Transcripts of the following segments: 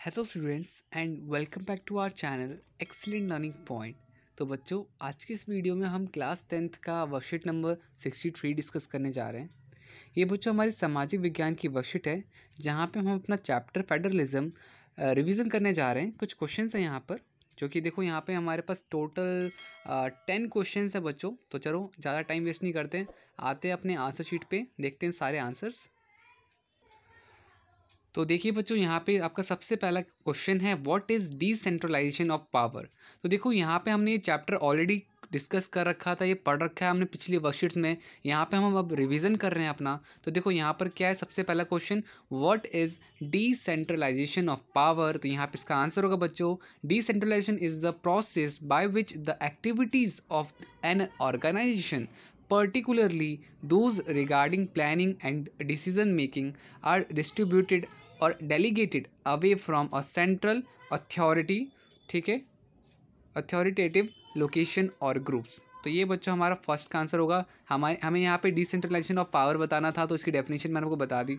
Hello students and welcome back to our channel excellent learning point. तो बच्चों, आज की इस वीडियो में हम क्लास 10th का वर्कशीट नंबर 63 डिस्कस करने जा रहे हैं। ये बच्चों हमारी सामाजिक विज्ञान की वर्कशीट है, जहाँ पे हम अपना चैप्टर फेडरलिज्म रिवीजन करने जा रहे हैं। कुछ क्वेश्चंस हैं यहाँ पर, जो कि देखो यहाँ पे हमारे पास टोटल 10 क्वेश्चंस है बच्चों। तो चलो ज़्यादा टाइम वेस्ट नहीं करते हैं, आते हैं अपने आंसर शीट पे, देखते हैं सारे आंसर्स। तो देखिए बच्चों, यहाँ पे आपका सबसे पहला क्वेश्चन है, what is decentralisation of power. तो देखो यहाँ पे हमने ये चैप्टर ऑलरेडी डिस्कस कर रखा था, ये पढ़ रखा है हमने पिछली वर्कशीट्स में। यहाँ पे हम अब रिवीजन कर रहे हैं अपना। तो देखो यहाँ पर क्या है, सबसे पहला question, what is decentralisation of power. तो यहाँ पे इसका आंसर होगा बच्चों, decentralisation is the process by which the activities of an organisation, particularly those regarding planning and decision making, are distributed और delegated away from a central authority, ठीक है, authoritative location और ग्रुप्स। तो ये बच्चों हमारा फर्स्ट का आंसर होगा। हमें यहाँ पे डिसेंट्रलाइजेशन ऑफ पावर बताना था, तो इसकी डेफिनेशन मैंने आपको बता दी।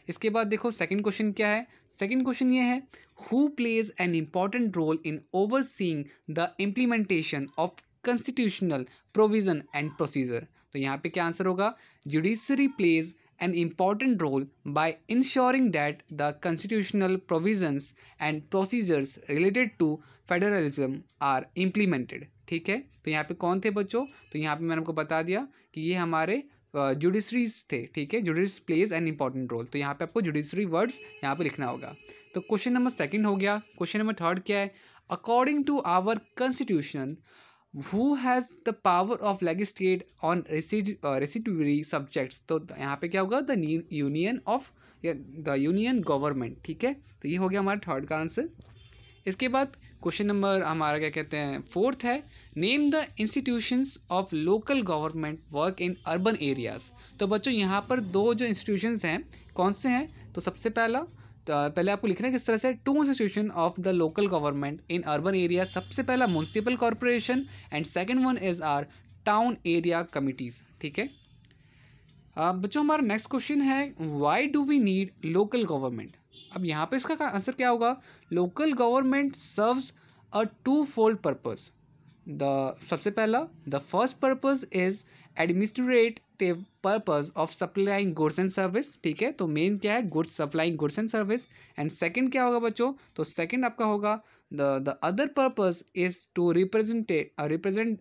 इसके बाद देखो सेकंड क्वेश्चन क्या है। सेकंड क्वेश्चन ये है, who plays an important role in overseeing the implementation of constitutional provision and procedure। तो यहाँ पे क्या आंसर होगा, judiciary plays an important role by ensuring that the constitutional provisions and procedures related to federalism are implemented। ठीक है, तो यहाँ पे कौन थे बच्चों, तो यहाँ पे मैंने आपको बता दिया कि ये हमारे जुडिशरीज थे। ठीक है, judges plays an important role. तो यहाँ पे आपको जुडिशरी वर्ड्स यहाँ पे लिखना होगा। तो क्वेश्चन नंबर सेकंड हो गया। क्वेश्चन नंबर थर्ड क्या है, according to our constitution who has the power of legislate on residuary subjects। तो यहाँ पे क्या होगा, the union of the union government. ठीक है, तो ये हो गया हमारा थर्ड का आंसर। इसके बाद क्वेश्चन नंबर हमारा क्या कहते हैं, फोर्थ है, name the institutions of local government work in urban areas. तो बच्चों यहाँ पर दो जो इंस्टीट्यूशंस हैं, कौन से हैं, तो सबसे पहला, तो पहले आपको लिखना है किस तरह से, two institution of the local government in urban area. सबसे पहला municipal corporation and second one is are town area committees. ठीक है, बच्चों हमारा नेक्स्ट क्वेश्चन है, why do we need local government. अब यहाँ पे इसका आंसर क्या होगा, local government serves a twofold purpose. The सबसे पहला, the first purpose is administrative purpose of supplying goods and service. ठीक है, तो मेन क्या है, goods supplying goods and service. And second क्या होगा बच्चों, तो सेकंड आपका होगा, the other purpose is to represent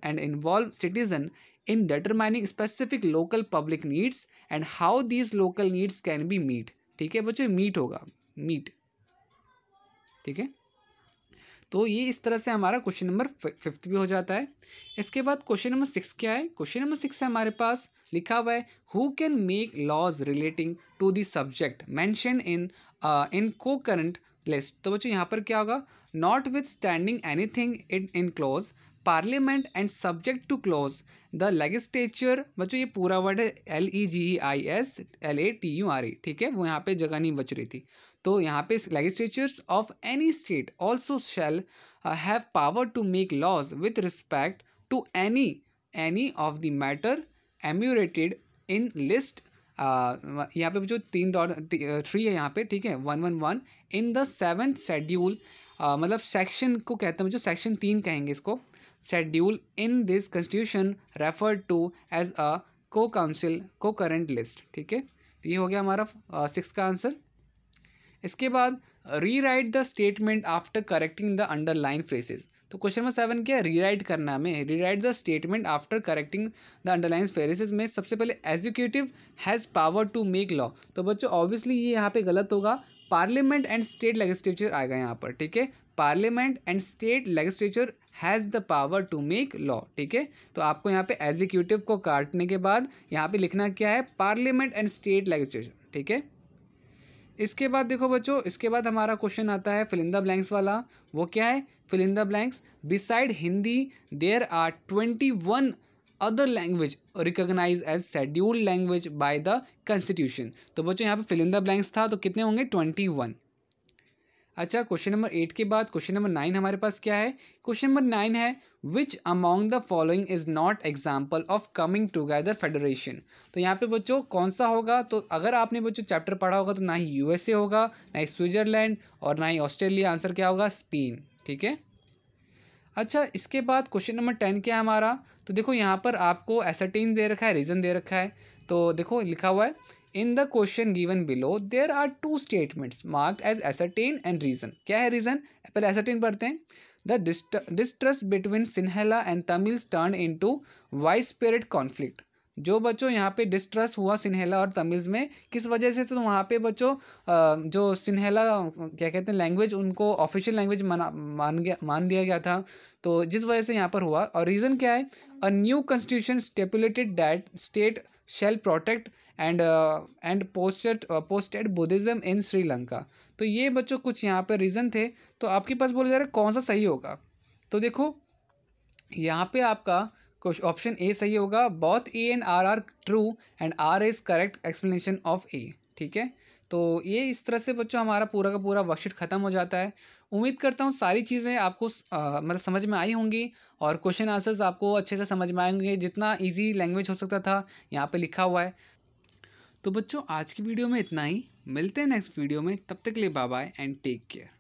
and involve citizen in determining specific local public needs and how these local needs can be meet। ठीक है बच्चों, meet होगा, मीट। ठीक है, तो ये इस तरह से हमारा क्वेश्चन नंबर फिफ्थ भी हो जाता है। इसके बाद क्वेश्चन नंबर सिक्स क्या है, क्वेश्चन नंबर सिक्स है हमारे पास लिखा हुआ है, who can make laws relating to the subject mention in concurrent list. तो बच्चों यहाँ पर क्या होगा, notwithstanding anything in clause parliament and subject to clause the legislature. बच्चों ये पूरा वर्ड है LEGISLATURE। ठीक है, वो यहाँ पे जगह नहीं बच रही थी। तो यहाँ पे legislatures of any state also shall have power to make laws with respect to any of the matter enumerated in list. यहाँ पे जो 3.3 है यहाँ पे, ठीक है, 111 इन द 7th शेड्यूल, मतलब सेक्शन को कहते हैं जो सेक्शन 3 कहेंगे इसको, schedule in this constitution referred to as a को काउंसिल को करंट लिस्ट। ठीक है, तो ये हो गया हमारा सिक्स का आंसर। इसके बाद rewrite the statement after correcting the underline phrases. तो क्वेश्चन नंबर 7 क्या है, रीराइट करना हमें, rewrite the statement after correcting the underline phrases में सबसे पहले executive has power to make law. तो बच्चों ऑब्वियसली ये यहाँ पे गलत होगा, पार्लियामेंट एंड स्टेट लेजिस्लेचर आएगा यहाँ पर। ठीक है, parliament and state legislature has the power to make law. ठीक है, तो आपको यहाँ पे एग्जीक्यूटिव को काटने के बाद यहाँ पे लिखना क्या है, पार्लियामेंट एंड स्टेट लेजिस्लेचर। ठीक है, इसके बाद देखो बच्चों, इसके बाद हमारा क्वेश्चन आता है फिल इन द ब्लैंक्स वाला। वो क्या है, fill in the blanks, beside Hindi there are 21 other language recognise as scheduled language by the constitution. तो बच्चों यहाँ पे फिल इन द ब्लैंक्स था, तो कितने होंगे, 21। अच्छा, क्वेश्चन नंबर 8 के बाद क्वेश्चन नंबर 9 हमारे पास क्या है? क्वेश्चन नंबर 9 है which among the following is not example of coming together federation. तो यहाँ पे बच्चों कौन सा होगा? तो अगर आपने बच्चों चैप्टर पढ़ा होगा तो ना ही यूएसए होगा, ना ही स्विट्जरलैंड और ना ही ऑस्ट्रेलिया। आंसर क्या होगा? स्पेन। ठीक है। अच्छा, इसके बाद क्वेश्चन नंबर 10 क्या है हमारा? तो देखो यहाँ पर आपको एसरटेन दे रखा है, रीजन दे रखा है। तो देखो लिखा हुआ है in the question given below there are two statements marked as assertion and reason. क्या है रीजन? पहले एसरटेन पढ़ते हैं। The distrust between Sinhala and Tamils turn into widespread conflict. जो बच्चों यहाँ पे डिस्ट्रस्ट हुआ सिन्हेला और तमिल्स में, किस वजह से? तो वहाँ पे बच्चों जो सिन्हेला क्या कहते हैं लैंग्वेज, उनको ऑफिशियल लैंग्वेज मान दिया गया था। तो जिस वजह से यहाँ पर हुआ। और रीज़न क्या है? A new constitution stipulated that state shall protect and posted Buddhism in Sri Lanka. तो ये बच्चों कुछ यहाँ पर रीज़न थे। तो आपके पास बोला जा रहा है कौन सा सही होगा? तो देखो यहाँ पे आपका ऑप्शन ए सही होगा। Both A and R true and R is correct explanation of A. ठीक है। तो ये इस तरह से बच्चों हमारा पूरा का पूरा वर्कशीट खत्म हो जाता है। उम्मीद करता हूँ सारी चीज़ें आपको मतलब समझ में आई होंगी और क्वेश्चन आंसर्स आपको अच्छे से समझ में आएंगे। जितना इजी लैंग्वेज हो सकता था यहाँ पे लिखा हुआ है। तो बच्चों आज की वीडियो में इतना ही। मिलते हैं नेक्स्ट वीडियो में। तब तक के लिए bye bye and take care.